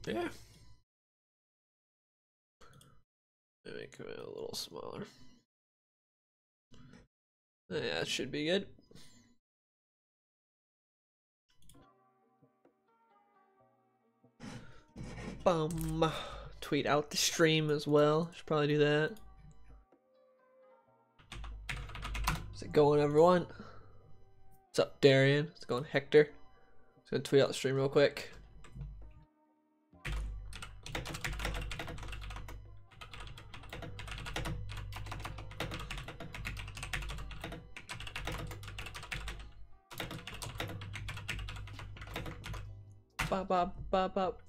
Yeah. Make it a little smaller. Yeah, it should be good. Tweet out the stream as well. Should probably do that. How's it going, everyone? What's up, Darian? What's going, Hector? Just gonna tweet out the stream real quick.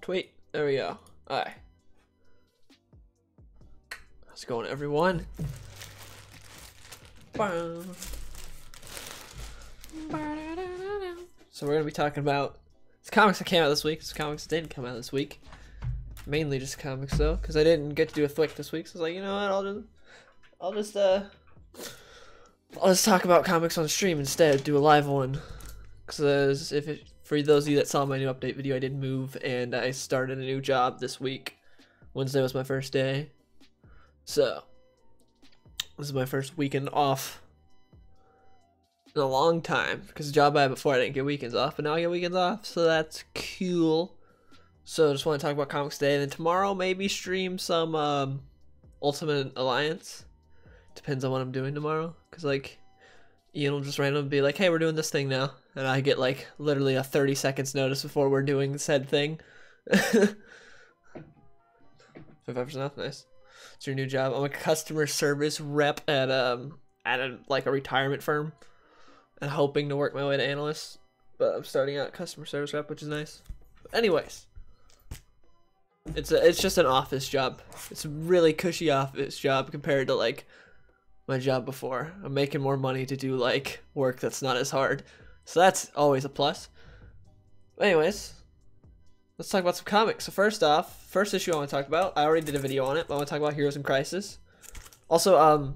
Tweet. There we go. Alright. How's it going, everyone? So we're gonna be talking about it's comics that came out this week. It's comics that didn't come out this week. Mainly just comics though, because I didn't get to do a TWIC this week. So I was like, you know what? I'll just talk about comics on stream instead. Do a live one. Because for those of you that saw my new update video, I did move and I started a new job this week. Wednesday was my first day. So this is my first weekend off in a long time, because the job I had before I didn't get weekends off, but now I get weekends off, so that's cool. So I just want to talk about comics today, and then tomorrow maybe stream some Ultimate Alliance. Depends on what I'm doing tomorrow, because like Ian will just randomly be like, hey, we're doing this thing now, and I get like literally a 30 seconds notice before we're doing said thing. 5% off, nice. It's your new job. I'm a customer service rep at a retirement firm, and hoping to work my way to analyst, but I'm starting out customer service rep, which is nice. But anyways, it's just an office job. It's a really cushy office job compared to like my job before. I'm making more money to do like work that's not as hard, so that's always a plus. But anyways, let's talk about some comics. So first off, first issue I want to talk about, I already did a video on it, but I want to talk about Heroes in Crisis. Also,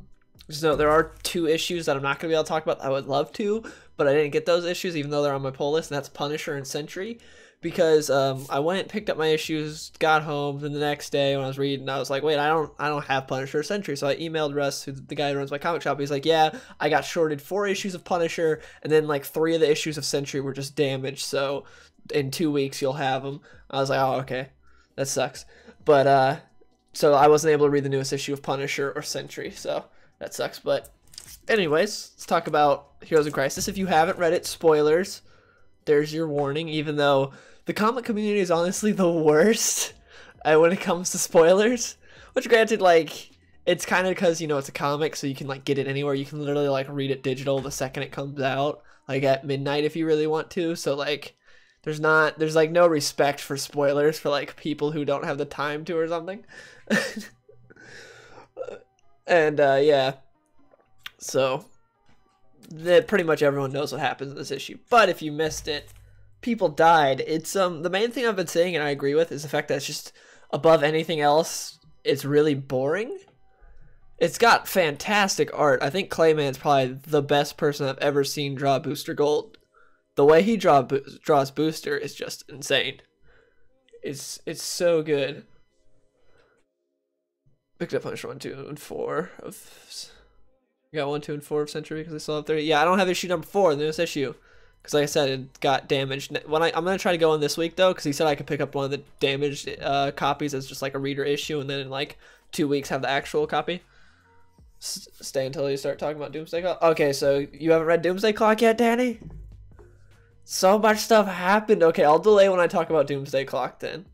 just note there are 2 issues that I'm not going to be able to talk about. I would love to, but I didn't get those issues even though they're on my pull list, and that's Punisher and Sentry. Because I went, picked up my issues, got home, then the next day when I was reading, I was like, wait, I don't have Punisher or Sentry. So I emailed Russ, who's the guy who runs my comic shop. He's like, yeah, I got shorted 4 issues of Punisher, and then like 3 of the issues of Sentry were just damaged. So in 2 weeks you'll have them. I was like, oh, okay, that sucks. But so I wasn't able to read the newest issue of Punisher or Sentry, so that sucks. But anyways, let's talk about Heroes in Crisis. If you haven't read it, spoilers. There's your warning, even though the comic community is honestly the worst when it comes to spoilers. Which granted, like, it's kind of because, you know, it's a comic, so you can like get it anywhere. You can literally like read it digital the second it comes out, like at midnight if you really want to. So like there's like no respect for spoilers for like people who don't have the time to or something. And yeah, so that pretty much everyone knows what happens in this issue. But if you missed it, people died. It's the main thing I've been saying, and I agree with, is the fact that it's just above anything else, it's really boring. It's got fantastic art. I think Clayman's probably the best person I've ever seen draw Booster Gold. The way he draws Booster is just insane. It's so good. Picked up Punisher 1, 2, and 4 of. I got 1, 2, and 4 of Sentry because I still have 30. Yeah, I don't have issue number 4, the newest issue, because like I said, it got damaged. I'm gonna try to go in this week though, because he said I could pick up one of the damaged copies as just like a reader issue, and then in like 2 weeks have the actual copy. Stay until you start talking about Doomsday Clock. Okay, so you haven't read Doomsday Clock yet, Danny? So much stuff happened. Okay, I'll delay when I talk about Doomsday Clock then,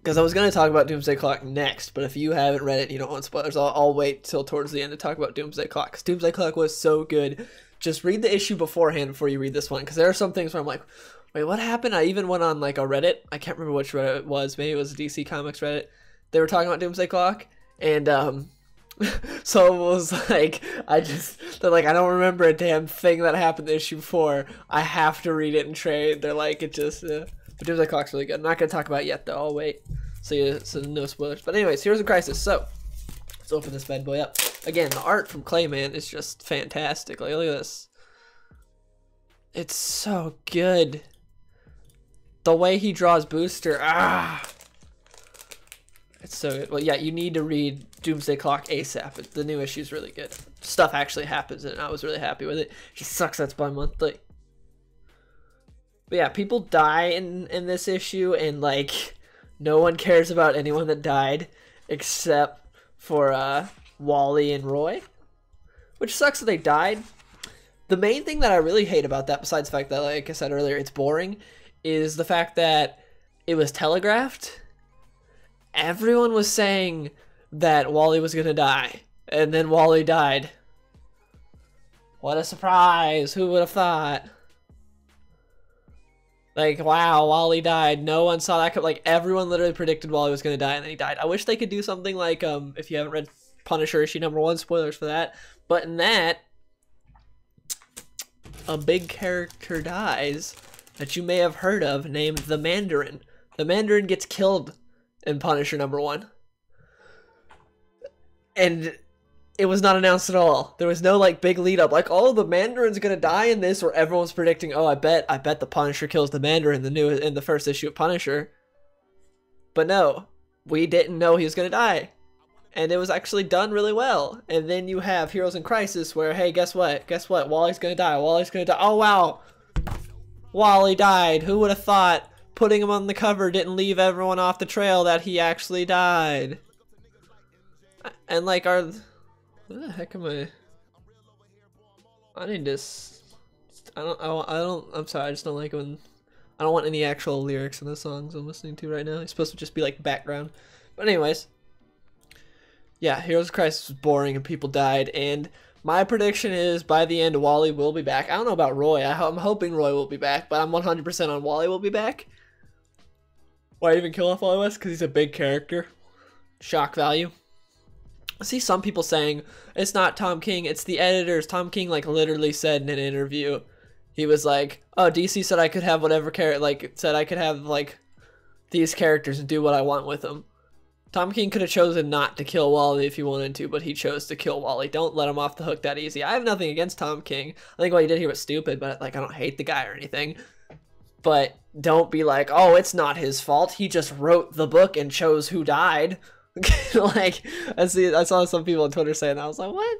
because I was going to talk about Doomsday Clock next, but if you haven't read it, you don't want spoilers, I'll wait till towards the end to talk about Doomsday Clock, because Doomsday Clock was so good. Just read the issue beforehand before you read this one, because there are some things where I'm like, wait, what happened? I even went on like a Reddit. I can't remember which Reddit it was. Maybe it was DC Comics Reddit. They were talking about Doomsday Clock, and so it was like, they're like, I don't remember a damn thing that happened in issue 4. I have to read it and trade. They're like, it just, but Doomsday Clock's really good. I'm not going to talk about it yet though. I'll wait. So no spoilers. But anyways, Heroes in Crisis. So let's open this bad boy up. Again, the art from Clayman is just fantastic. Like, look at this. It's so good. the way he draws Booster, it's so good. Well, yeah, you need to read Doomsday Clock ASAP. The new issue is really good. Stuff actually happens, and I was really happy with it. It just sucks that's bi-monthly. But yeah, people die in this issue, and like no one cares about anyone that died except for Wally and Roy, which sucks that they died. The main thing that I really hate about that, besides the fact that, like I said earlier, it's boring, is the fact that it was telegraphed. Everyone was saying that Wally was gonna die, and then Wally died. What a surprise! Who would have thought? Like, wow, Wally died. No one saw that. Like, everyone literally predicted Wally was gonna die, and then he died. I wish they could do something like, if you haven't read Punisher issue #1, spoilers for that. But in that, a big character dies that you may have heard of, named the Mandarin. The Mandarin gets killed in Punisher #1. And it was not announced at all. There was no like big lead up like, oh, the Mandarin's gonna die in this, or everyone's predicting, oh, I bet the Punisher kills the Mandarin in the first issue of Punisher. But no, we didn't know he was gonna die. And it was actually done really well. And then you have Heroes in Crisis where, hey, guess what? Guess what? Wally's gonna die. Wally's gonna die. Oh wow. Wally died. Who would have thought putting him on the cover didn't leave everyone off the trail that he actually died? And like what the heck am I need this. I'm sorry, I just don't like when I don't want any actual lyrics in the songs I'm listening to right now. It's supposed to just be like background. But anyways, yeah, Heroes of Crisis was boring and people died, and my prediction is by the end Wally will be back. I don't know about Roy. I'm hoping Roy will be back, but I'm 100% on Wally will be back. Why even kill off Wally West? Because he's a big character. Shock value. I see some people saying it's not Tom King, it's the editors. Tom King like literally said in an interview, he was like, "Oh, DC said I could have whatever character, like said I could have like these characters and do what I want with them." Tom King could have chosen not to kill Wally if he wanted to, but he chose to kill Wally. Don't let him off the hook that easy. I have nothing against Tom King. I think what he did here was stupid, but like I don't hate the guy or anything. But don't be like, "Oh, it's not his fault. He just wrote the book and chose who died." Like I saw some people on Twitter saying that. I was like, what?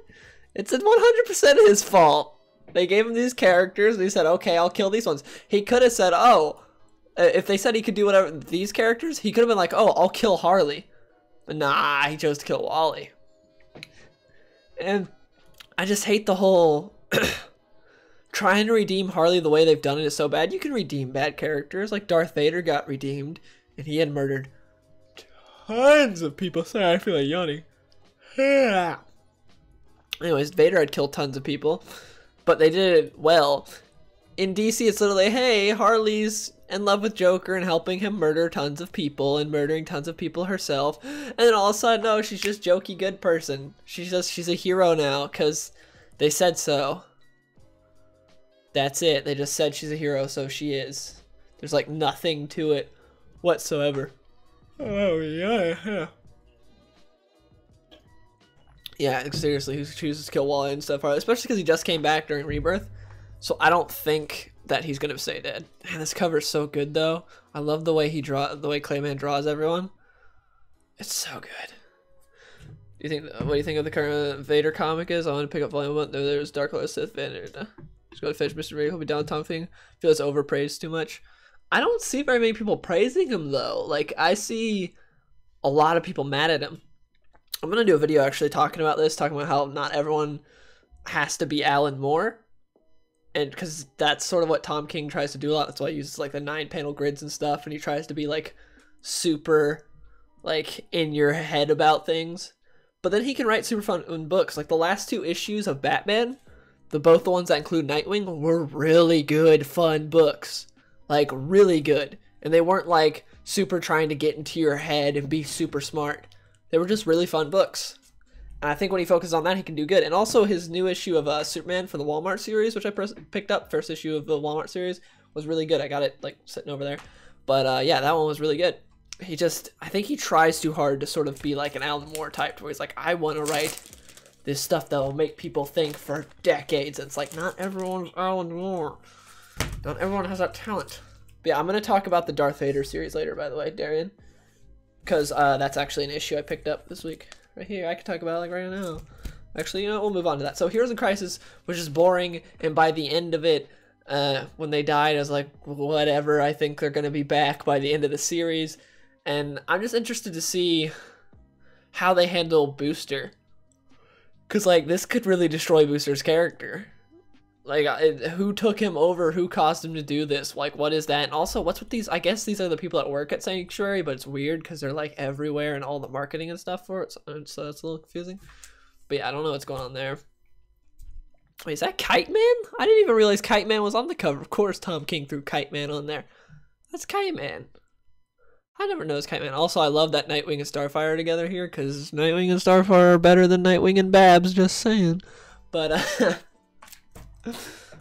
It's 100% his fault. They gave him these characters and he said, okay, I'll kill these ones. He could have said, oh, if they said he could do whatever these characters, he could have been like, oh, I'll kill Harley. But nah, he chose to kill Wally. And I just hate the whole trying to redeem Harley the way they've done it is so bad. You can redeem bad characters. Like Darth Vader got redeemed and he had murdered tons of people. Sorry, I feel like yawning. Anyways, Vader had killed tons of people, but they did it well. In DC, it's literally, hey, Harley's in love with Joker and helping him murder tons of people and murdering tons of people herself. And then all of a sudden, no, she's just jokey good person. She's a hero now because they said so. That's it. They just said she's a hero, so she is. There's like nothing to it whatsoever. Oh yeah. Yeah, seriously, who chooses to kill Wally and stuff, especially because he just came back during Rebirth. So I don't think that he's gonna stay dead. Man, this cover is so good though. I love the way the way Clayman draws everyone. It's so good. What do you think of the current Vader comic is? I want to pick up volume 1. There's Dark Lord Sith Vader. Just go to finish Mr. Vader. He'll be down Tom Thing. Feel it's overpraised too much. I don't see very many people praising him though. Like I see a lot of people mad at him. I'm gonna do a video actually talking about this, talking about how not everyone has to be Alan Moore, and because that's sort of what Tom King tries to do a lot. That's why he uses like the 9-panel grids and stuff, and he tries to be like super like in your head about things. But then he can write super fun books. Like the last 2 issues of Batman, both the ones that include Nightwing, were really good, fun books. Like really good, and they weren't like super trying to get into your head and be super smart. They were just really fun books, and I think when he focuses on that, he can do good. And also his new issue of Superman for the Walmart series, which I picked up, first issue of the Walmart series, was really good. I got it like sitting over there, but yeah, that one was really good. I think he tries too hard to sort of be like an Alan Moore type, where he's like, I want to write this stuff that will make people think for decades. And it's like, not everyone's Alan Moore. Not everyone has that talent. But yeah, I'm going to talk about the Darth Vader series later, by the way, Darian. Because that's actually an issue I picked up this week. Right here, I can talk about it like right now. Actually, you know, we'll move on to that. So Heroes in Crisis was just boring, and by the end of it, when they died, I was like, whatever, I think they're going to be back by the end of the series. And I'm just interested to see how they handle Booster. Because, like, this could really destroy Booster's character. Like, who took him over? Who caused him to do this? Like, what is that? And also, what's with these? I guess these are the people that work at Sanctuary, but it's weird because they're, like, everywhere and all the marketing and stuff for it. So that's a little confusing. But yeah, I don't know what's going on there. Wait, is that Kite Man? I didn't even realize Kite Man was on the cover. Of course, Tom King threw Kite Man on there. That's Kite Man. I never noticed Kite Man. Also, I love that Nightwing and Starfire together here, because Nightwing and Starfire are better than Nightwing and Babs, just saying. But,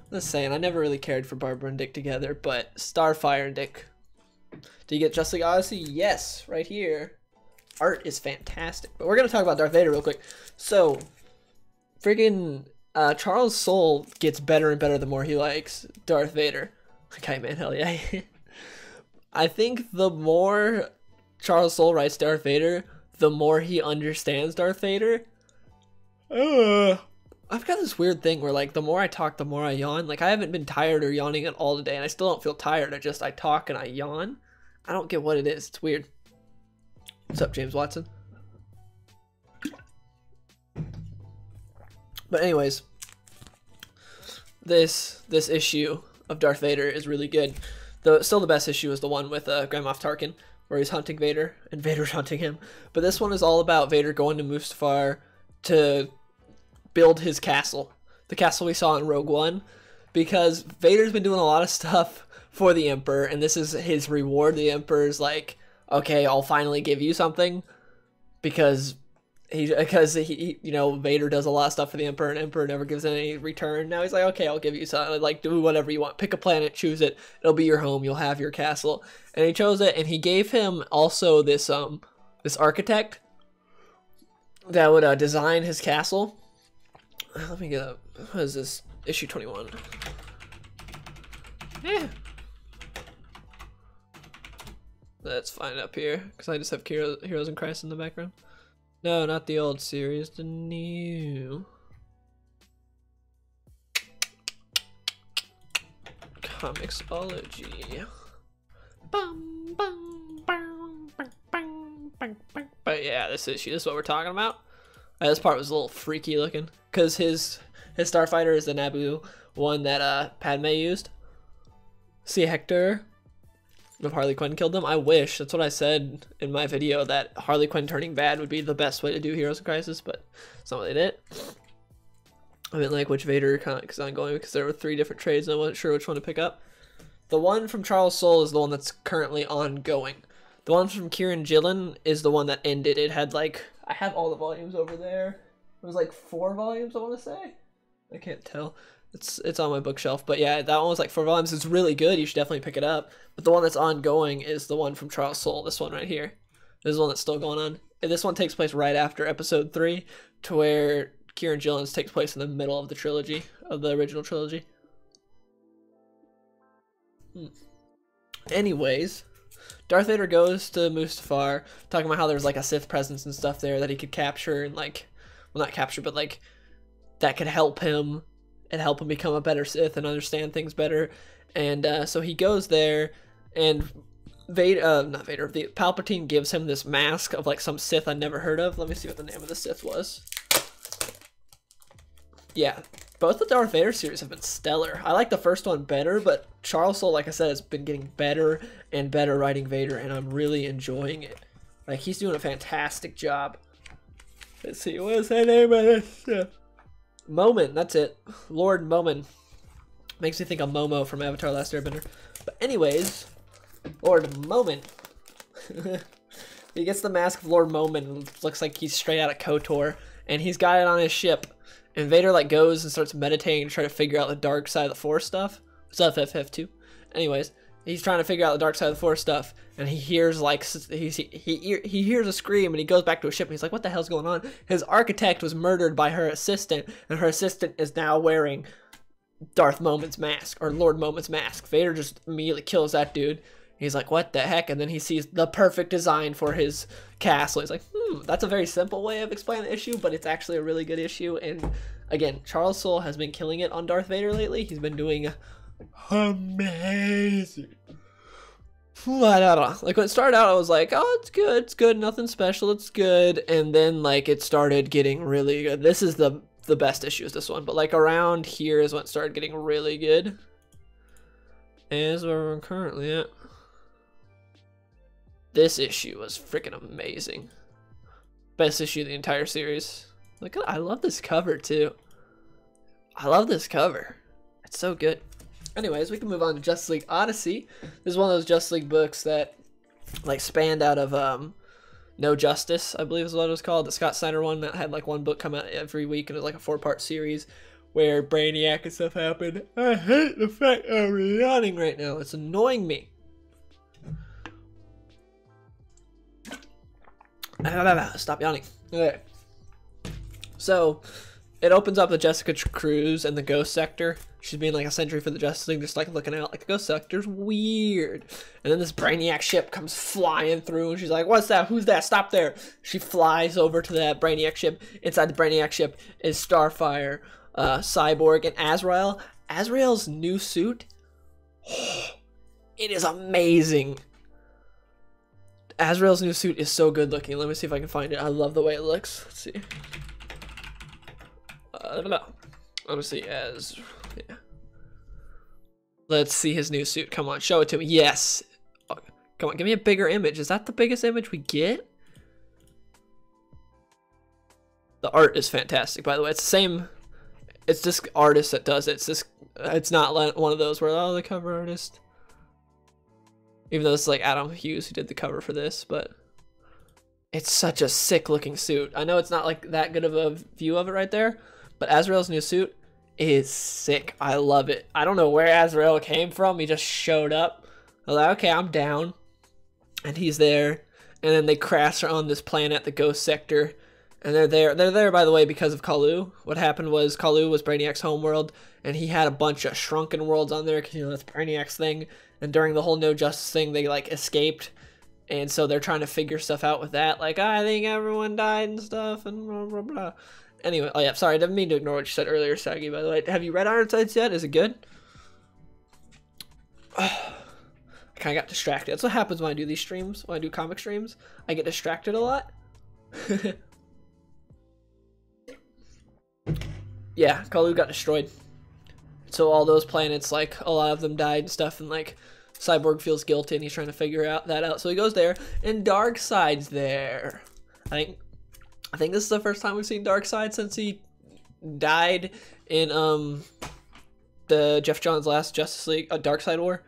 just saying, I never really cared for Barbara and Dick together, but Starfire and Dick. Do you get Just League Odyssey? Yes, right here. Art is fantastic. But we're going to talk about Darth Vader real quick. So, friggin' Charles Soule gets better and better the more he likes Darth Vader. Okay, man, hell yeah. I think the more Charles Soule writes Darth Vader, the more he understands Darth Vader. I've got this weird thing where, like, the more I talk, the more I yawn. Like, I haven't been tired or yawning at all today, and I still don't feel tired. I talk and I yawn. I don't get what it is. It's weird. What's up, James Watson? But anyways, this issue of Darth Vader is really good. Still the best issue is the one with Grand Moff Tarkin, where he's hunting Vader and Vader's hunting him. But this one is all about Vader going to Mustafar to build his castle, the castle we saw in Rogue One, because Vader's been doing a lot of stuff for the Emperor, and this is his reward. The Emperor's like, okay, I'll finally give you something, because he, you know, Vader does a lot of stuff for the Emperor, and Emperor never gives any return. Now he's like, okay, I'll give you something. Like, do whatever you want. Pick a planet, choose it. It'll be your home. You'll have your castle. And he chose it, and he gave him also this this architect that would design his castle. Let me get up. What is this? Issue 21. Yeah. Let's find it up here, because I just have Heroes in Crisis in the background. No, not the old series, the new. Comixology. But yeah, this issue, this is what we're talking about. This part was a little freaky looking, because his starfighter is the Naboo one that Padme used. See Hector if Harley Quinn killed them. I wish. That's what I said in my video, that Harley Quinn turning bad would be the best way to do Heroes in Crisis, but it's not what they did. I didn't like which Vader comic is ongoing, because there were 3 different trades and I wasn't sure which one to pick up. The one from Charles Soule is the one that's currently ongoing. The one from Kieran Gillen is the one that ended. It had, like, I have all the volumes over there. It was like 4 volumes, I want to say. I can't tell. It's on my bookshelf, but yeah, that one was like 4 volumes. It's really good. You should definitely pick it up. But the one that's ongoing is the one from Charles Soule. This one right here. This is the one that's still going on. And this one takes place right after episode 3, to where Kieran Gillen's takes place in the middle of the trilogy, of the original trilogy. Anyways, Darth Vader goes to Mustafar, talking about how there's like a Sith presence and stuff there that he could capture, and like, well, not capture, but like, that could help him and help him become a better Sith and understand things better. And so he goes there, and the Palpatine gives him this mask of like some Sith I'd never heard of. Let me see what the name of the Sith was. Yeah, both the Darth Vader series have been stellar. I like the first one better, but Charles Soule, like I said, has been getting better and better writing Vader, and I'm really enjoying it. Like, he's doing a fantastic job. Let's see, what's the name of this? Momin, that's it. Lord Momin. Makes me think of Momo from Avatar Last Airbender. But anyways, Lord Momin. He gets the mask of Lord Momin. Looks like he's straight out of KOTOR, and he's got it on his ship. And Vader like goes and starts meditating to try to figure out the dark side of the Force stuff. What's up, FF2? Anyways, he's trying to figure out the dark side of the Force stuff, and he hears like he hears a scream, and he goes back to his ship, and he's like, "What the hell's going on?" His architect was murdered by her assistant, and her assistant is now wearing Darth Moment's mask, or Lord Moment's mask. Vader just immediately kills that dude. He's like, what the heck? And then he sees the perfect design for his castle. He's like, that's a very simple way of explaining the issue, but it's actually a really good issue. And again, Charles Soule has been killing it on Darth Vader lately. He's been doing amazing. I don't know. Like, when it started out, I was like, oh, it's good, nothing special, it's good. And then, like, it started getting really good. This is the best issue, is this one. But, like, around here is when it started getting really good. Is where we're currently at. This issue was freaking amazing. Best issue of the entire series. Look at, I love this cover too. I love this cover. It's so good. Anyways, we can move on to Justice League Odyssey. This is one of those Justice League books that like spanned out of No Justice, I believe is what it was called. The Scott Snyder one that had like one book come out every week, and it was like a 4-part series where Brainiac and stuff happened. I hate the fact I'm yawning right now. It's annoying me. Stop yawning. Okay. So, it opens up with Jessica Cruz and the Ghost Sector. She's being like a sentry for the Justice League, just like looking out like the Ghost Sector's weird. And then this Brainiac ship comes flying through, and she's like, what's that? Who's that? Stop there. She flies over to that Brainiac ship. Inside the Brainiac ship is Starfire, Cyborg, and Azrael. Azrael's new suit, it is amazing. Azrael's new suit is so good looking. Let me see if I can find it. I love the way it looks. Let's see. Let me see. Yeah. Let's see his new suit. Come on, show it to me. Yes. Oh, come on, give me a bigger image. Is that the biggest image we get? The art is fantastic, by the way. It's the same. It's this artist that does it. It's not one of those where, oh, the cover artist. Even though this is like Adam Hughes who did the cover for this, but it's such a sick looking suit. I know it's not like that good of a view of it right there, but Azrael's new suit is sick. I love it. I don't know where Azrael came from. He just showed up. I was like, okay, I'm down. And he's there. And then they crash on this planet, the Ghost Sector. And they're there. They're there, by the way, because of Kalu. What happened was Kalu was Brainiac's homeworld, and he had a bunch of shrunken worlds on there because, you know, that's Brainiac's thing. And during the whole No Justice thing, they, like, escaped. And so they're trying to figure stuff out with that. Like, I think everyone died and stuff, and blah, blah, blah. Anyway, oh, yeah, sorry. I didn't mean to ignore what you said earlier, Saggy, by the way. Have you read Ironsides yet? Is it good? I kind of got distracted. That's what happens when I do these streams, when I do comic streams. I get distracted a lot. Yeah, Kalu got destroyed. So all those planets, like, a lot of them died and stuff, and, like, Cyborg feels guilty, and he's trying to figure that out. So he goes there, and Darkseid's there. I think this is the first time we've seen Darkseid since he died in, the Jeff Johns' last Justice League, Darkseid War.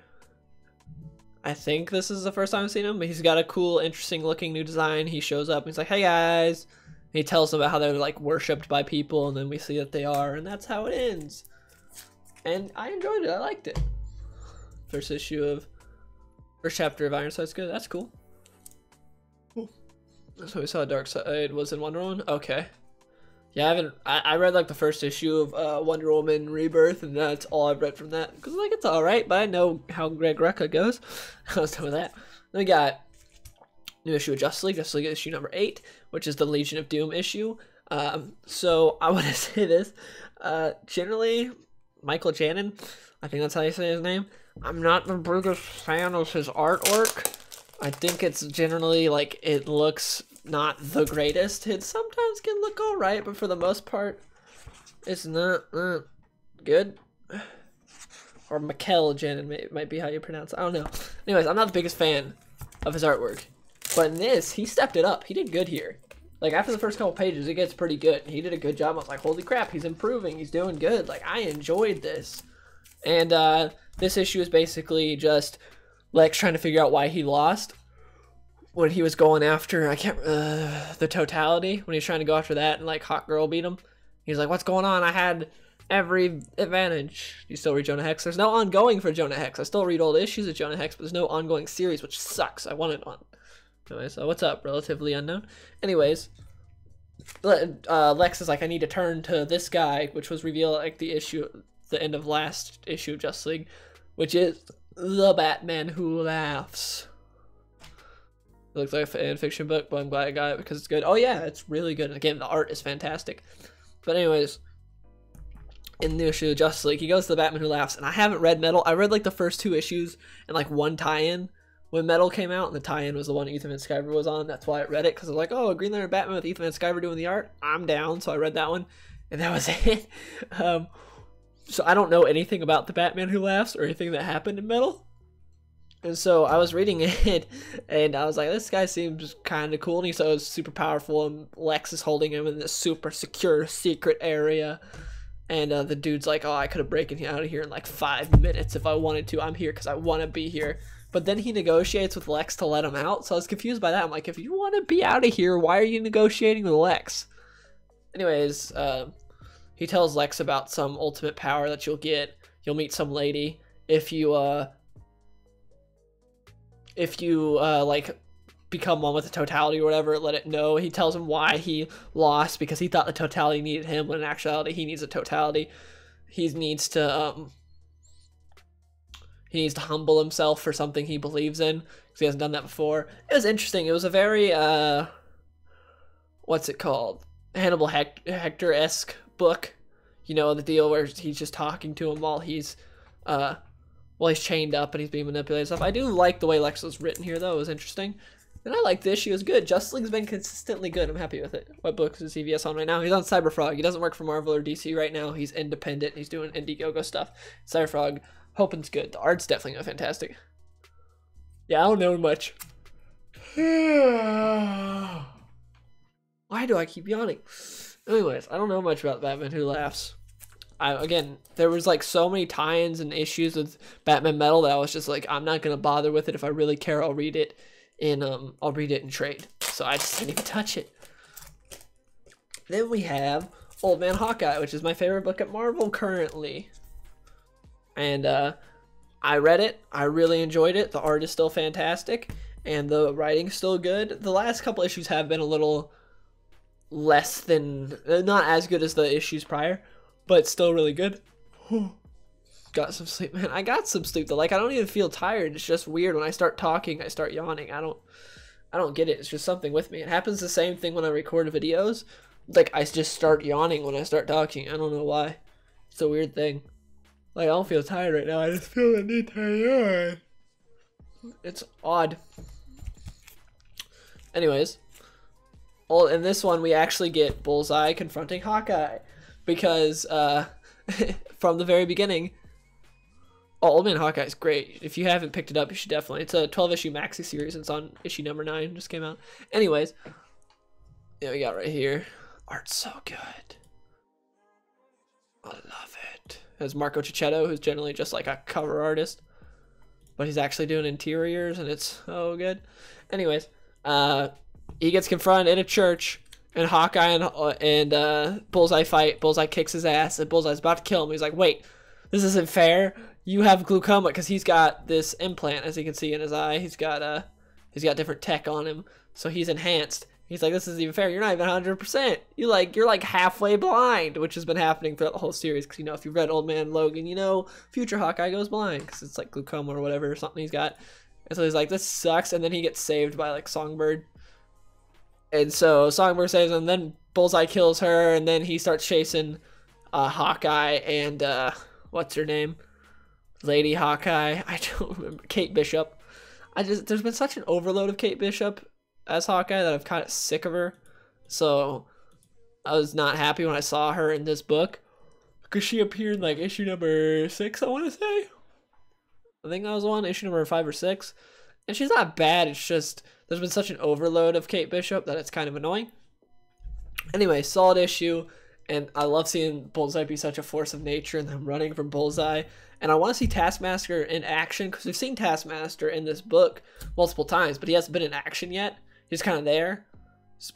I think this is the first time I've seen him, but he's got a cool, interesting looking new design. He shows up, and he's like, hey guys. And he tells them about how they're, like, worshipped by people, and then we see that they are, and that's how it ends. And I enjoyed it. I liked it. First chapter of Ironside's good. That's cool. Cool. So we saw Darkseid was in Wonder Woman. Okay. Yeah, I read like the first issue of Wonder Woman Rebirth, and that's all I've read from that. Because like it's all right, but I know how Greg Rucka goes. I was done with that. Then we got new issue of Justice League issue number 8, which is the Legion of Doom issue. So I want to say this. Generally, Michael Janin, I think that's how you say his name. I'm not the biggest fan of his artwork. I think it's generally, like, it looks not the greatest. It sometimes can look alright, but for the most part, it's not good. Or Michael Janin might be how you pronounce it. I don't know. Anyways, I'm not the biggest fan of his artwork. But in this, he stepped it up. He did good here. Like, after the first couple pages, it gets pretty good. He did a good job. I was like, holy crap, he's improving. He's doing good. Like, I enjoyed this. And this issue is basically just Lex trying to figure out why he lost when he was going after, the totality, when he was trying to go after that, and, like, Hawk Girl beat him. He's like, what's going on? I had every advantage. You still read Jonah Hex? There's no ongoing for Jonah Hex. I still read old issues of Jonah Hex, but there's no ongoing series, which sucks. I wanted one. Anyway, so what's up? Relatively unknown. Anyways, Lex is like, I need to turn to this guy, which was revealed like the issue the end of last issue of Justice League, which is The Batman Who Laughs. It looks like a fan fiction book, but I'm glad I got it because it's good. Oh yeah, it's really good. Again, the art is fantastic. But anyways, in the issue of Justice League, he goes to the Batman Who Laughs, and I haven't read Metal. I read like the first 2 issues and like 1 tie-in when Metal came out, and the tie-in was the one Ethan Van Sciver was on. That's why I read it, because I was like, oh, Green Lantern Batman with Ethan Van Sciver doing the art. I'm down, so I read that one, and that was it. So I don't know anything about the Batman Who Laughs or anything that happened in Metal. And so I was reading it, and I was like, this guy seems kind of cool, and he's so super powerful, and Lex is holding him in this super secure secret area, and the dude's like, oh, I could have broken out of here in like 5 minutes if I wanted to. I'm here because I want to be here. But then he negotiates with Lex to let him out, so I was confused by that. I'm like, if you want to be out of here, why are you negotiating with Lex? Anyways, he tells Lex about some ultimate power that you'll get. You'll meet some lady if you like become one with the totality or whatever, let it know. He tells him why he lost, because he thought the totality needed him, when in actuality he needs a totality. He needs to humble himself for something he believes in, because he hasn't done that before. It was interesting. It was a very what's it called, Hannibal Hector-esque book, you know, the deal where he's just talking to him while he's chained up and he's being manipulated and stuff. I do like the way Lex was written here, though. It was interesting. And I like this. She was good. Justice League's been consistently good. I'm happy with it. What books is CVS on right now? He's on Cyberfrog. He doesn't work for Marvel or DC right now. He's independent. He's doing Indiegogo stuff. Cyberfrog, hoping it's good. The art's definitely fantastic. Yeah, I don't know much. Why do I keep yawning? Anyways, I don't know much about Batman Who Laughs. Again, there was like so many tie-ins and issues with Batman Metal that I was just like, I'm not gonna bother with it. If I really care, I'll read it in trade. So I just didn't even touch it. Then we have Old Man Hawkeye, which is my favorite book at Marvel currently. And I read it. I really enjoyed it. The art is still fantastic, and the writing's still good. The last couple issues have been a little less than, not as good as the issues prior, but still really good. Got some sleep, man. I got some sleep though. Like, I don't even feel tired. It's just weird when I start talking, I start yawning. I don't get it. It's just something with me. It happens the same thing when I record videos. Like, I just start yawning when I start talking. I don't know why. It's a weird thing. Like, I don't feel tired right now. I just feel the need to yawn. It's odd. Anyways, in this one we actually get Bullseye confronting Hawkeye, because from the very beginning, Old Man Hawkeye is great. If you haven't picked it up, you should definitely. It's a 12-issue maxi series. It's on issue number 9. Just came out. Anyways, yeah, we got right here. Art's so good. I love it. Has Marco Cicchetto, who's generally just like a cover artist, but he's actually doing interiors, and it's so good. Anyways, he gets confronted in a church, and Hawkeye and Bullseye fight. Bullseye kicks his ass, and Bullseye's about to kill him. He's like, wait, this isn't fair. You have glaucoma, because he's got this implant, as you can see in his eye. He's got different tech on him, so he's enhanced. He's like, this isn't even fair. You're not even 100%. You're like halfway blind, which has been happening throughout the whole series. Because, you know, if you've read Old Man Logan, you know future Hawkeye goes blind because it's like glaucoma or whatever, or something he's got. And so he's like, this sucks. And then he gets saved by like Songbird. And so Songbird saves him. Then Bullseye kills her, and then he starts chasing Hawkeye and what's her name? Lady Hawkeye. I don't remember. Kate Bishop. There's been such an overload of Kate Bishop as Hawkeye that I'm kind of sick of her. So I was not happy when I saw her in this book, because she appeared in like issue number 6, I want to say. I think that was the one, issue number 5 or 6. And she's not bad. It's just there's been such an overload of Kate Bishop that it's kind of annoying. Anyway, solid issue. And I love seeing Bullseye be such a force of nature and them running from Bullseye. And I want to see Taskmaster in action, because we've seen Taskmaster in this book multiple times, but he hasn't been in action yet. He's kind of there,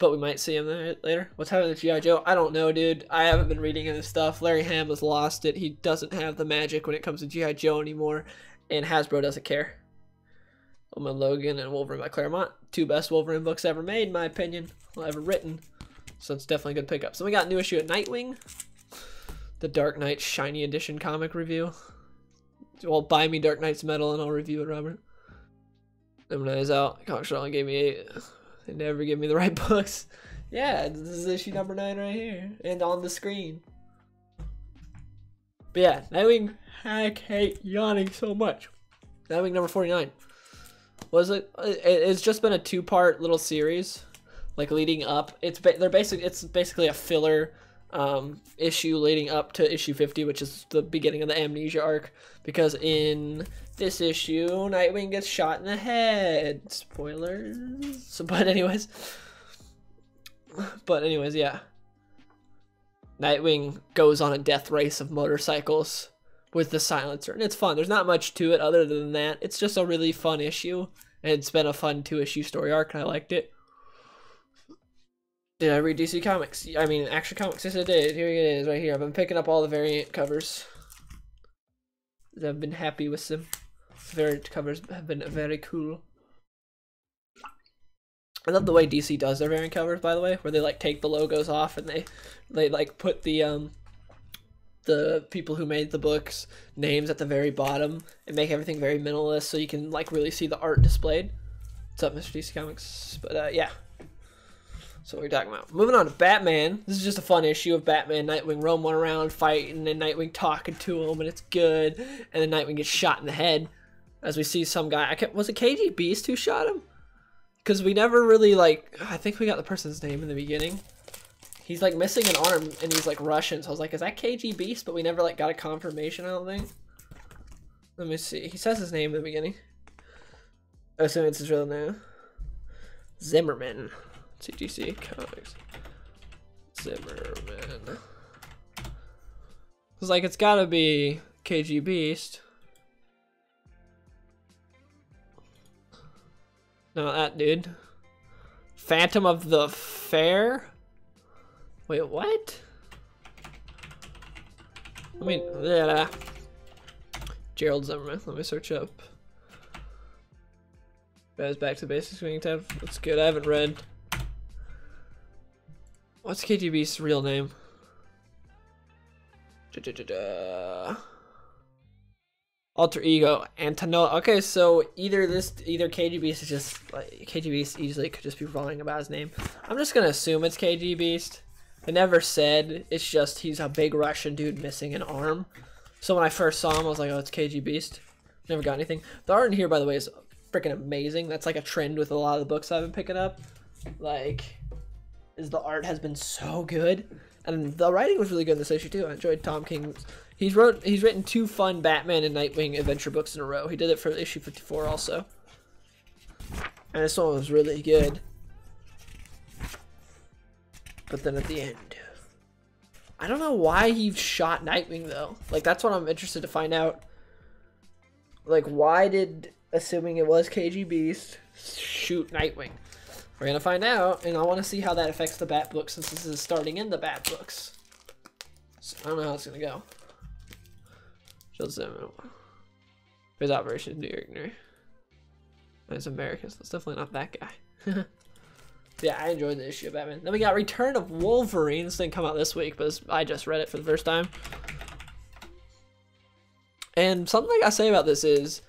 but we might see him there later. What's happening with G.I. Joe? I don't know, dude. I haven't been reading any stuff. Larry Hamm has lost it. He doesn't have the magic when it comes to G.I. Joe anymore, and Hasbro doesn't care. Old Man Logan and Wolverine by Claremont. 2 best Wolverine books ever made, in my opinion. Well, ever written. So it's definitely a good pickup. So we got a new issue of Nightwing. the Dark Knight Shiny Edition comic review. Well, buy me Dark Knight's Metal and I'll review it, Robert. And when I was out, Comics only gave me 8. They never give me the right books. Yeah, this is issue number 9 right here. And on the screen. But yeah, Nightwing, I hate yawning so much. Nightwing number 49. Was it? It's just been a 2-part little series, like leading up. It's basically a filler issue leading up to issue 50, which is the beginning of the Amnesia arc. Because in this issue, Nightwing gets shot in the head. Spoilers. So, but anyways, yeah. Nightwing goes on a death race of motorcycles with the silencer, and it's fun. There's not much to it other than that. It's just a really fun issue, and it's been a fun 2-issue story arc, and I liked it. Did I read DC Comics? I mean, Action Comics. Yes, I did. Here it is, right here. I've been picking up all the variant covers. I've been happy with them. The variant covers have been very cool. I love the way DC does their variant covers, by the way, where they like take the logos off and they like put the people who made the books names at the very bottom and make everything very minimalist so you can like really see the art displayed. What's up, Mr. DC Comics? But yeah. So what we're talking about. Moving on to Batman. This is just a fun issue of Batman, Nightwing roaming around fighting and Nightwing talking to him and it's good. And then Nightwing gets shot in the head as we see some guy. Was it KG Beast who shot him? Because we never really like, I think we got the person's name in the beginning. He's like missing an arm and he's like Russian. So I was like, is that KG Beast? But we never like got a confirmation, I don't think. Let me see. He says his name in the beginning. I assume it's his real name. Zimmerman. CGC Comics. Zimmerman. It's like, it's gotta be KG Beast. No, that dude. Phantom of the Fair? Wait, what? I mean, yeah. Gerald Zimmerman. Let me search up. Guys, back to basics swinging tab. That's good. I haven't read. What's KGB's real name? Alter ego, Antonio. Okay, so either KG Beast is just like KG Beast easily could just be wrong about his name. I'm just gonna assume it's KG Beast. They never said. It's just he's a big Russian dude missing an arm. So when I first saw him, I was like, oh, it's KG Beast. Never got anything. The art in here, by the way, is freaking amazing. That's like a trend with a lot of the books I've been picking up. Like, the art has been so good, and the writing was really good in this issue too. I enjoyed Tom King's. He's written 2 fun Batman and Nightwing adventure books in a row. He did it for issue 54 also, and this one was really good. But then at the end, I don't know why he shot Nightwing though. Like, that's what I'm interested to find out. Like, why did, assuming it was KG Beast, shoot Nightwing? We're gonna find out, and I want to see how that affects the Bat book since this is starting in the Bat books. So I don't know how it's gonna go. Shows them. His Operation New York. It's American, so it's definitely not that guy. Yeah, I enjoyed the issue of Batman. Then we got Return of Wolverine. This didn't come out this week, but I just read it for the first time. And something I gotta say about this is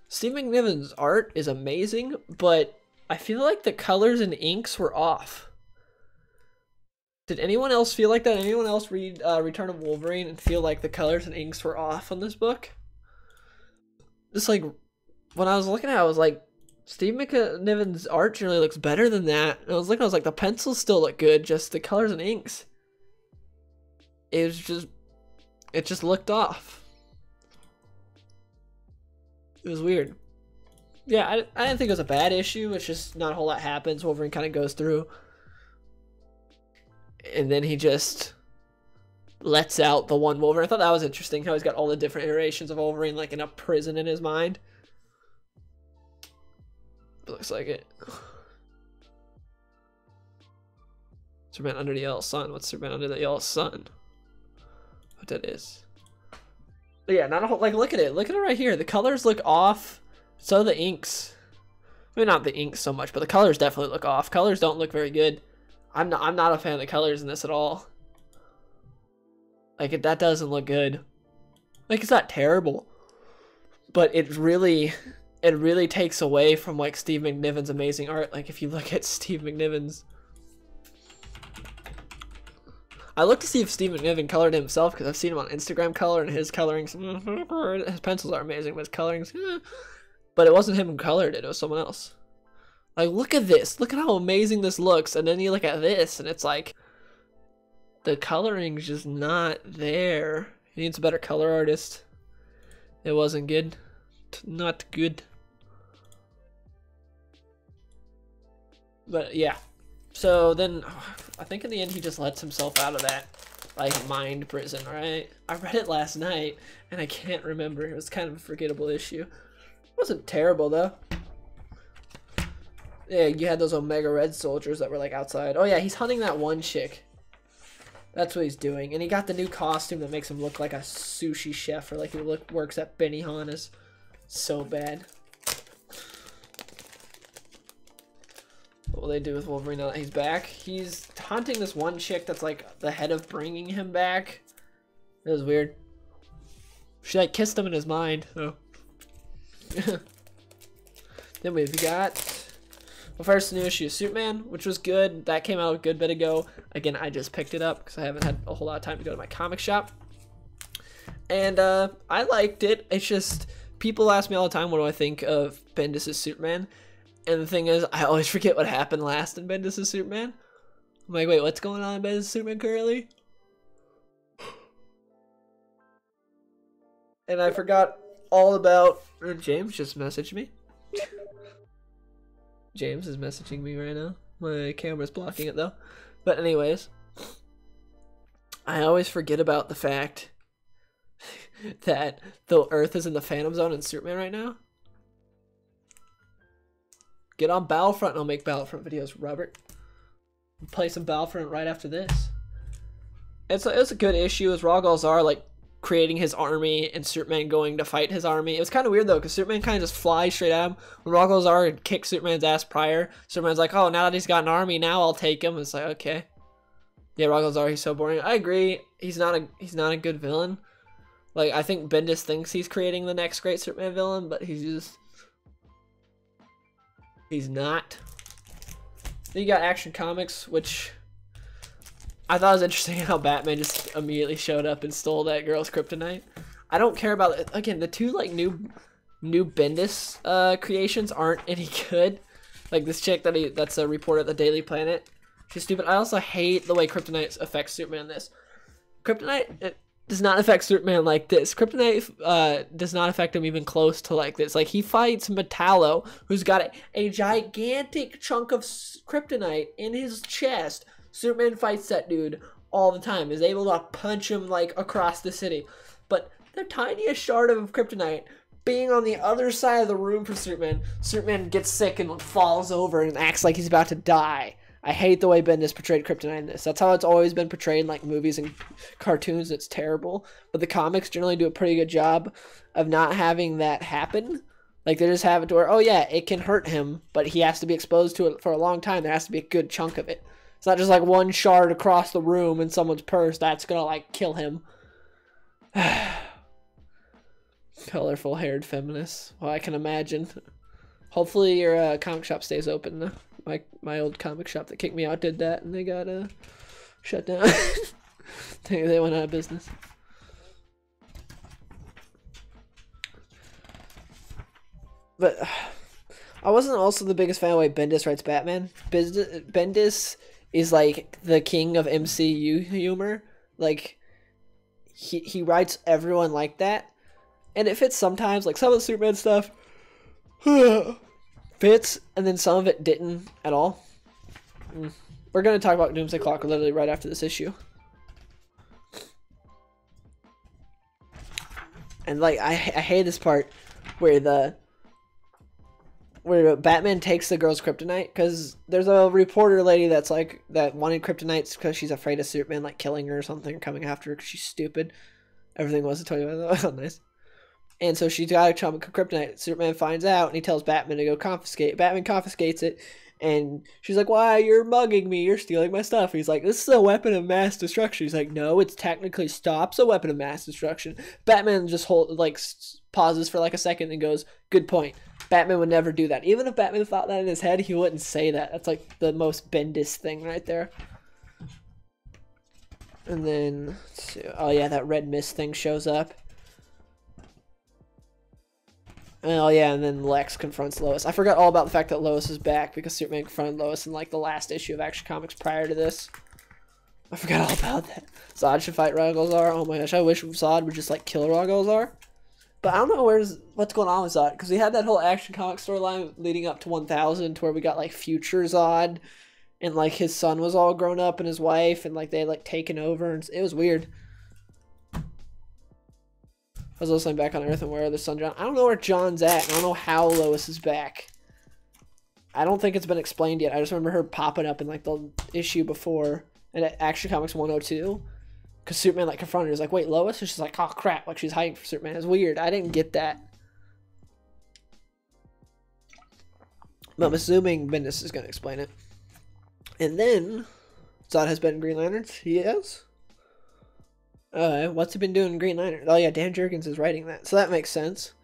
Steve McNiven's art is amazing, but I feel like the colors and inks were off. Did anyone else feel like that? Anyone else read Return of Wolverine and feel like the colors and inks were off on this book? Just like, when I was looking at it, I was like, Steve McNiven's art generally looks better than that. And I was like, the pencils still look good, just the colors and inks. It just looked off. It was weird. Yeah, I didn't think it was a bad issue. It's just not a whole lot happens. Wolverine kind of goes through, and then he just lets out the one Wolverine. I thought that was interesting, how he's got all the different iterations of Wolverine like in a prison in his mind. It looks like it. Superman under the yellow sun. What's Superman under the yellow sun? What that is? But yeah, not a whole, like, look at it. Look at it right here. The colors look off. So the inks. Maybe not the inks so much, but the colors definitely look off. Colors don't look very good. I'm not a fan of the colors in this at all. Like that doesn't look good. Like it's not terrible, but it really takes away from like Steve McNiven's amazing art. Like if you look at Steve McNiven's, I looked to see if Steve McNiven colored himself because I've seen him on Instagram color, and his colorings, his pencils are amazing, but his colorings, but it wasn't him who colored it. It was someone else. Like look at this. Look at how amazing this looks, and then you look at this, and it's like the coloring's just not there. He needs a better color artist. It wasn't good. Not good. But yeah. So then, I think in the end he just lets himself out of that, like, mind prison, right? I read it last night, and I can't remember. It was kind of a forgettable issue. It wasn't terrible, though. Yeah, you had those Omega Red soldiers that were, like, outside. Oh, yeah, he's hunting that one chick. That's what he's doing. And he got the new costume that makes him look like a sushi chef, or like he works at Benihana's. So bad. What will they do with Wolverine now that he's back? He's hunting this one chick that's like the head of bringing him back. It was weird. She like kissed him in his mind. Oh. Then we've got the first new issue of Superman, which was good. That came out a good bit ago. Again, I just picked it up because I haven't had a whole lot of time to go to my comic shop. And I liked it. It's just, people ask me all the time, what do I think of Bendis' Superman? And the thing is, I always forget what happened last in Bendis' Superman. I'm like, wait, what's going on in Bendis' Superman currently? And I forgot all about... James just messaged me. James is messaging me right now. My camera's blocking it, though. But anyways, I always forget about the fact that the Earth is in the Phantom Zone in Superman right now. Get on Battlefront and I'll make Battlefront videos, Robert. Play some Battlefront right after this. It's a good issue. As Ra's al Ghul like creating his army and Superman going to fight his army. It was kind of weird though, because Superman kind of just flies straight at him. When Ra's al Ghul had kicked Superman's ass prior, Superman's like, oh, now that he's got an army, now I'll take him. It's like, okay. Yeah, Ra's al Ghul, he's so boring. I agree. He's not a good villain. Like, I think Bendis thinks he's creating the next great Superman villain, but he's not. Then you got Action Comics, which I thought it was interesting how Batman just immediately showed up and stole that girl's kryptonite. I don't care about it. Again, the two like new Bendis creations aren't any good. Like this chick that's a reporter at the Daily Planet. She's stupid. I also hate the way kryptonite affects Superman in this. Kryptonite does not affect Superman like this. Kryptonite does not affect him even close to like this. Like, he fights Metallo, who's got a gigantic chunk of kryptonite in his chest. Superman fights that dude all the time, is able to punch him like across the city. But the tiniest shard of kryptonite being on the other side of the room for Superman, Superman gets sick and falls over and acts like he's about to die. I hate the way Bendis portrayed kryptonite in this. That's how it's always been portrayed in like movies and cartoons. It's terrible. But the comics generally do a pretty good job of not having that happen. Like, they just have it to where, oh yeah, it can hurt him, but he has to be exposed to it for a long time. There has to be a good chunk of it. It's not just like one shard across the room in someone's purse that's gonna like kill him. Colorful haired feminists. Well, I can imagine. Hopefully your comic shop stays open. My old comic shop that kicked me out did that, and they got shut down. They went out of business. But I wasn't also the biggest fan of the way Bendis writes Batman. Bendis is like the king of MCU humor. Like, he writes everyone like that, and it fits sometimes. Like, some of the Superman stuff fits, and then some of it didn't at all. We're going to talk about Doomsday Clock literally right after this issue. And like, I hate this part where Batman takes the girl's kryptonite, because there's a reporter lady that's like, that wanted kryptonites because she's afraid of Superman like killing her or something, or coming after her because she's stupid. Everything was to tell you about that. Nice. And so she's got a chunk of kryptonite. Superman finds out, and he tells Batman to go confiscate. Batman confiscates it, And she's like, why, you're mugging me, you're stealing my stuff. He's like, this is a weapon of mass destruction. He's like, no, it's technically stops a weapon of mass destruction. Batman just pauses for like a second and goes, good point. Batman would never do that. Even if Batman thought that in his head, he wouldn't say that. That's like the most Bendis thing right there. And then, let's see. Oh yeah, that red mist thing shows up. Oh yeah, and then Lex confronts Lois. I forgot all about the fact that Lois is back because Superman confronted Lois in like the last issue of Action Comics prior to this. I forgot all about that. Zod should fight Ragolzar. Oh my gosh, I wish Zod would just like kill Ragolzar. But I don't know what's going on with Zod, because we had that whole Action Comics storyline leading up to 1000 to where we got like future Zod, and like his son was all grown up and his wife, and like they had like taken over, and it was weird. I was listening back on Earth and where the son John. I don't know where John's at, and I don't know how Lois is back. I don't think it's been explained yet. I just remember her popping up in like the issue before in Action Comics 102, because Superman like confronted her. He's like, "Wait, Lois?" And she's like, "Oh crap!" Like she's hiding from Superman. It's weird. I didn't get that, but I'm assuming Bendis is gonna explain it. And then Zod has been in Green Lanterns. He has. What's he been doing in Green Lantern? Oh yeah, Dan Jurgens is writing that, so that makes sense.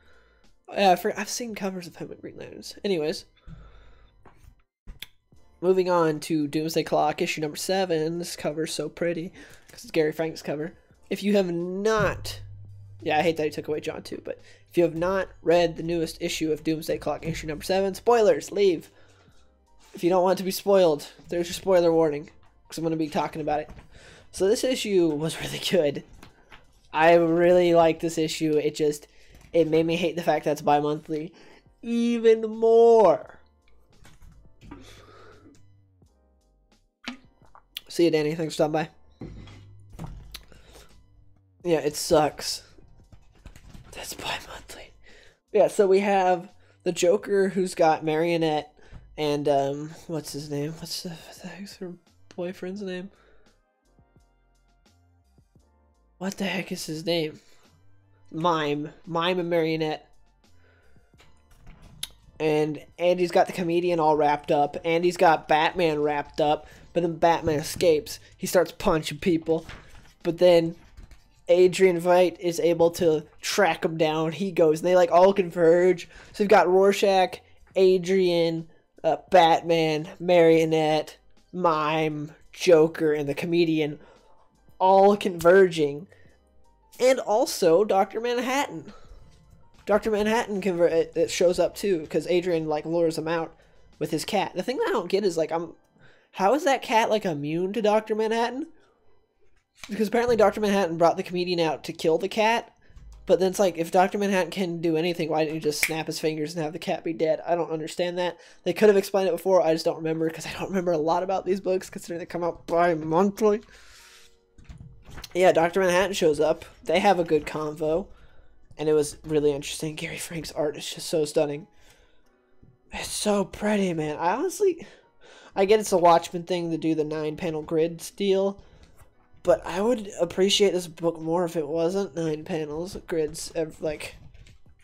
Yeah, I've seen covers of him in Green Lanterns. Anyways, moving on to Doomsday Clock, issue number 7. This cover's so pretty because it's Gary Frank's cover. If you have not, yeah, I hate that he took away John too, but if you have not read the newest issue of Doomsday Clock, issue number 7, spoilers, leave. If you don't want to be spoiled, there's your spoiler warning, because I'm going to be talking about it. So this issue was really good. I really like this issue. It made me hate the fact that it's bi-monthly even more. See you, Danny. Thanks for stopping by. Yeah, it sucks. That's bi-monthly. Yeah, so we have the Joker who's got Marionette and, what's his name? What the heck's her boyfriend's name? What the heck is his name? Mime and Marionette. And Andy's got the comedian all wrapped up. Andy's got Batman wrapped up. But then Batman escapes. He starts punching people. But then Adrian Veidt is able to track him down. He goes. And they like all converge. So we've got Rorschach, Adrian, Batman, Marionette, Mime, Joker, and the comedian all converging. And also Dr. Manhattan. Dr. Manhattan it shows up too, because Adrian like lures him out with his cat. The thing that I don't get is like, how is that cat like immune to Dr. Manhattan? Because apparently Dr. Manhattan brought the comedian out to kill the cat. But then it's like, if Dr. Manhattan can do anything, why didn't he just snap his fingers and have the cat be dead? I don't understand that. They could have explained it before. I just don't remember, because I don't remember a lot about these books, considering they come out bi-monthly. Yeah, Dr. Manhattan shows up. They have a good convo. And it was really interesting. Gary Frank's art is just so stunning. It's so pretty, man. I get it's a Watchmen thing to do the 9-panel grid deal. But I would appreciate this book more if it wasn't 9 panels, grids, like,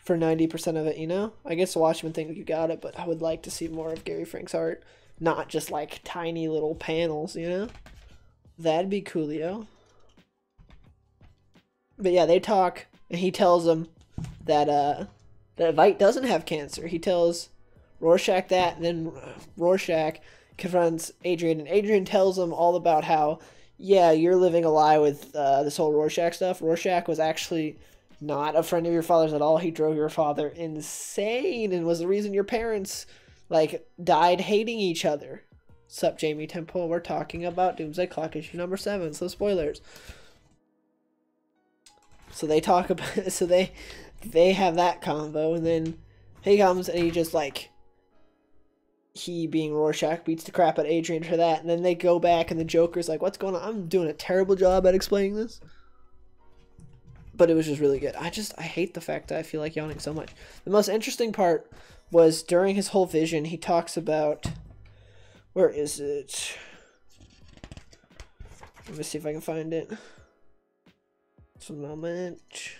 for 90% of it, you know? I guess the Watchmen thing, you got it, but I would like to see more of Gary Frank's art. Not just, like, tiny little panels, you know? That'd be coolio. But yeah, they talk, and he tells them that Veidt doesn't have cancer. He tells Rorschach that, and then Rorschach confronts Adrian, and Adrian tells him all about how, yeah, you're living a lie with this whole Rorschach stuff. Rorschach was actually not a friend of your father's at all. He drove your father insane and was the reason your parents, like, died hating each other. Sup, Jamie Temple? We're talking about Doomsday Clock issue number 7, so spoilers. So they talk about, so they have that convo, and then he comes and he just, like, he being Rorschach beats the crap out of Adrian for that, and then they go back and the Joker's like, what's going on? I'm doing a terrible job at explaining this. But it was just really good. I hate the fact that I feel like yawning so much. The most interesting part was during his whole vision, he talks about, where is it? Let me see if I can find it. Just a moment.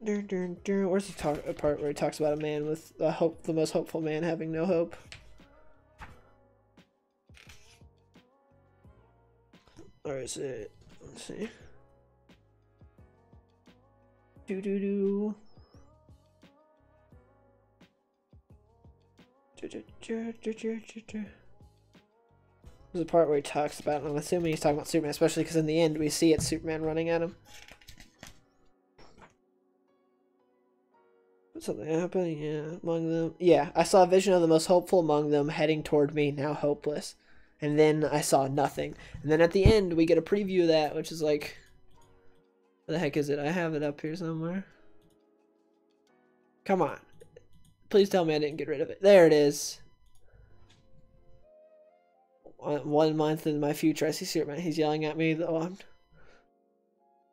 Where's the part where he talks about a man with the most hopeful man having no hope? Or is it? Let's see. There's a part where he talks about, and I'm assuming he's talking about Superman, especially because in the end we see it's Superman running at him. Something happened, yeah, among them. Yeah, I saw a vision of the most hopeful among them heading toward me, now hopeless. And then I saw nothing. And then at the end, we get a preview of that, which is like... What the heck is it? I have it up here somewhere. Come on. Please tell me I didn't get rid of it. There it is. 1 month in my future, I see Superman. He's yelling at me, though.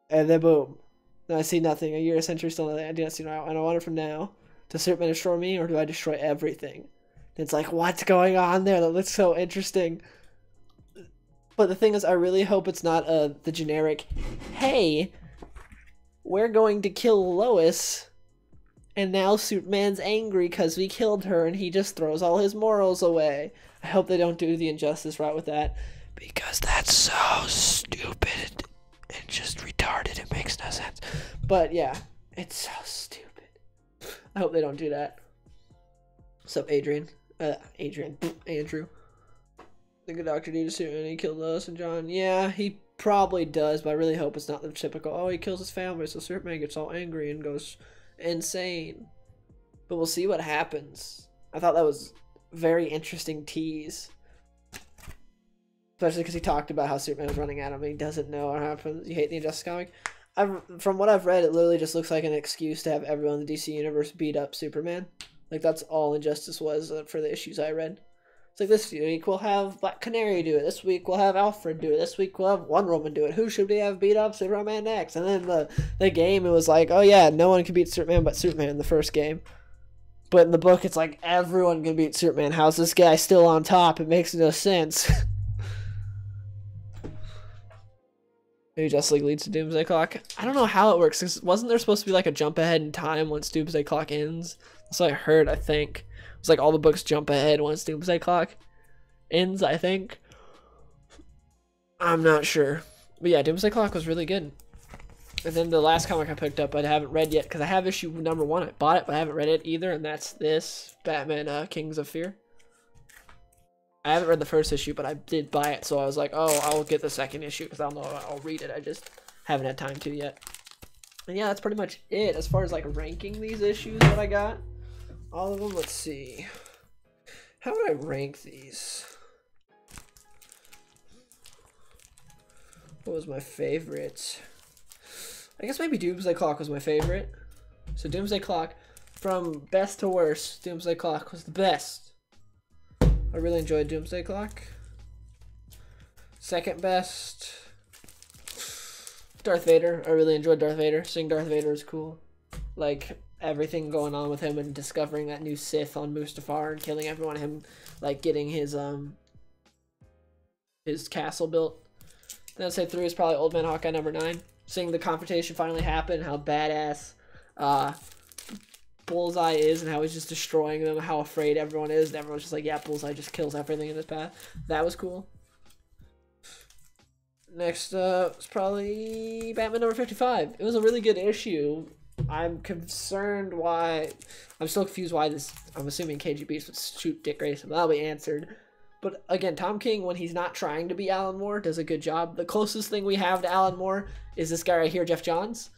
And then boom. No, I see nothing. A year, a century, still nothing. I do not see now. And I wonder from now, does Superman destroy me, or do I destroy everything? And it's like, what's going on there? That looks so interesting. But the thing is, I really hope it's not the generic, hey, we're going to kill Lois, and now Superman's angry because we killed her, and he just throws all his morals away. I hope they don't do the injustice route with that, because that's so stupid and just retarded. It makes no sense. But yeah, it's so stupid. I hope they don't do that. What's up, Adrian? Andrew. Think a doctor needs to Superman, he killed Lois and John. Yeah, he probably does, but I really hope it's not the typical, oh, he kills his family, so Superman gets all angry and goes insane. But we'll see what happens. I thought that was very interesting tease. Especially because he talked about how Superman was running at him and he doesn't know what happens. You hate the Injustice comic? From what I've read, it literally just looks like an excuse to have everyone in the DC universe beat up Superman. Like, that's all Injustice was for the issues I read. It's like, this week we'll have Black Canary do it. This week we'll have Alfred do it. This week we'll have Wonder Woman do it. Who should we have beat up Superman next? And then the game, it was like, oh yeah, no one can beat Superman but Superman in the first game. But in the book, it's like, everyone can beat Superman. How's this guy still on top? It makes no sense. Maybe Justice League leads to Doomsday Clock. I don't know how it works. Cause wasn't there supposed to be like a jump ahead in time once Doomsday Clock ends? That's what I heard, I think. It's like all the books jump ahead once Doomsday Clock ends, I think. I'm not sure. But yeah, Doomsday Clock was really good. And then the last comic I picked up, I haven't read yet, because I have issue number 1. I bought it, but I haven't read it either, and that's this, Batman Kings of Fear. I haven't read the first issue, but I did buy it, so I was like, oh, I'll get the second issue, because I don't know if I'll read it. I just haven't had time to yet. And yeah, that's pretty much it, as far as like ranking these issues that I got. All of them, let's see. How would I rank these? What was my favorite? I guess maybe Doomsday Clock was my favorite. So Doomsday Clock, from best to worst, Doomsday Clock was the best. I really enjoyed Doomsday Clock. Second best, Darth Vader. I really enjoyed Darth Vader. Seeing Darth Vader is cool. Like, everything going on with him and discovering that new Sith on Mustafar and killing everyone, him like getting his castle built. Then I'd say 3 is probably Old Man Hawkeye number 9. Seeing the confrontation finally happen, how badass Bullseye is and how he's just destroying them, how afraid everyone is, and everyone's just like, yeah, Bullseye just kills everything in his path. That was cool. Next is probably Batman number 55. It was a really good issue. I'm concerned why... I'm still confused why this... I'm assuming KGBs would shoot Dick Grayson, but that'll be answered. But again, Tom King, when he's not trying to be Alan Moore, does a good job. The closest thing we have to Alan Moore is this guy right here, Jeff Johns.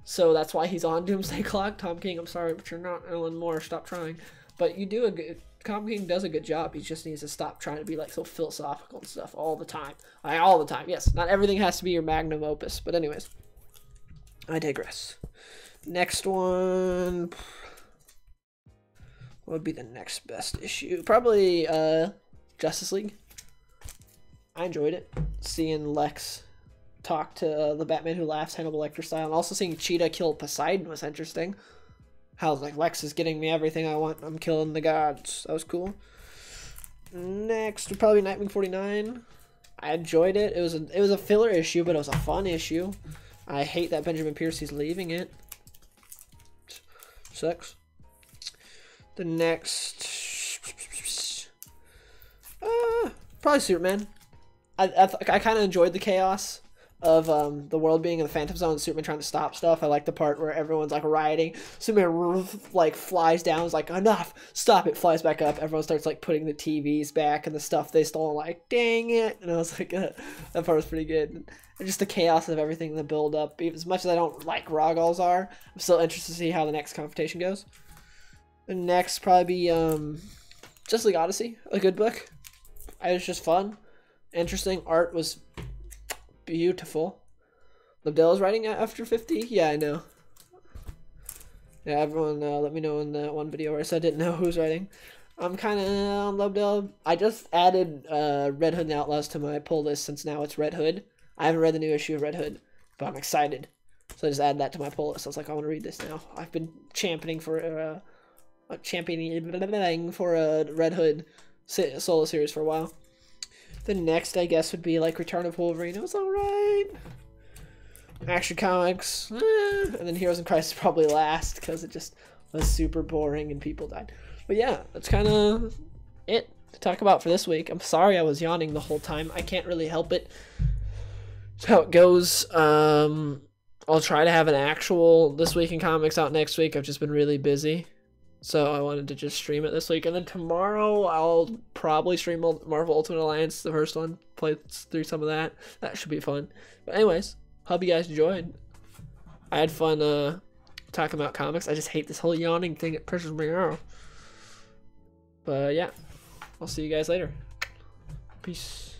So that's why he's on Doomsday Clock. Tom King, I'm sorry, but you're not Alan Moore. Stop trying. But you do a good... Tom King does a good job. He just needs to stop trying to be like so philosophical and stuff all the time. All the time. Yes, not everything has to be your magnum opus. But anyways, I digress. Next one. What would be the next best issue? Probably Justice League. I enjoyed it. Seeing Lex talk to the Batman Who Laughs, Hannibal Lecter style, and also seeing Cheetah kill Poseidon was interesting. How like Lex is getting me everything I want. I'm killing the gods. That was cool. Next would probably Nightwing 49. I enjoyed it. It was a filler issue, but it was a fun issue. I hate that Benjamin Piercy's leaving it. Sucks. The next, probably Superman. I kind of enjoyed the chaos of the world being in the Phantom Zone and Superman trying to stop stuff. I like the part where everyone's like rioting. Superman like flies down, is like, enough, stop it, flies back up. Everyone starts like putting the TVs back and the stuff they stole, like, dang it. And I was like, that part was pretty good. And just the chaos of everything, the build up. As much as I don't like Rogals are, I'm still interested to see how the next confrontation goes. The next probably be just League Odyssey, a good book. It was just fun, interesting. Art was beautiful. Labdell's writing after 50. Yeah, I know. Yeah, everyone let me know in that one video where I said I didn't know who's writing. I'm kind of on Labdell. I just added Red Hood and the Outlaws to my pull list since now it's Red Hood. I haven't read the new issue of Red Hood, but I'm excited. So I just added that to my pull list. I was like, I want to read this now. I've been championing for a Red Hood solo series for a while. The next, I guess, would be like Return of Wolverine. It was alright. Action Comics, and then Heroes in Crisis probably last because it just was super boring and people died. But yeah, that's kind of it to talk about for this week. I'm sorry I was yawning the whole time. I can't really help it. It's how it goes. I'll try to have an actual This Week in Comics out next week. I've just been really busy, so I wanted to just stream it this week. And then tomorrow I'll probably stream Marvel Ultimate Alliance, the first one, play through some of that. That should be fun. But anyways, hope you guys enjoyed. I had fun talking about comics. I just hate this whole yawning thing. It pisses me off. But yeah, I'll see you guys later. Peace.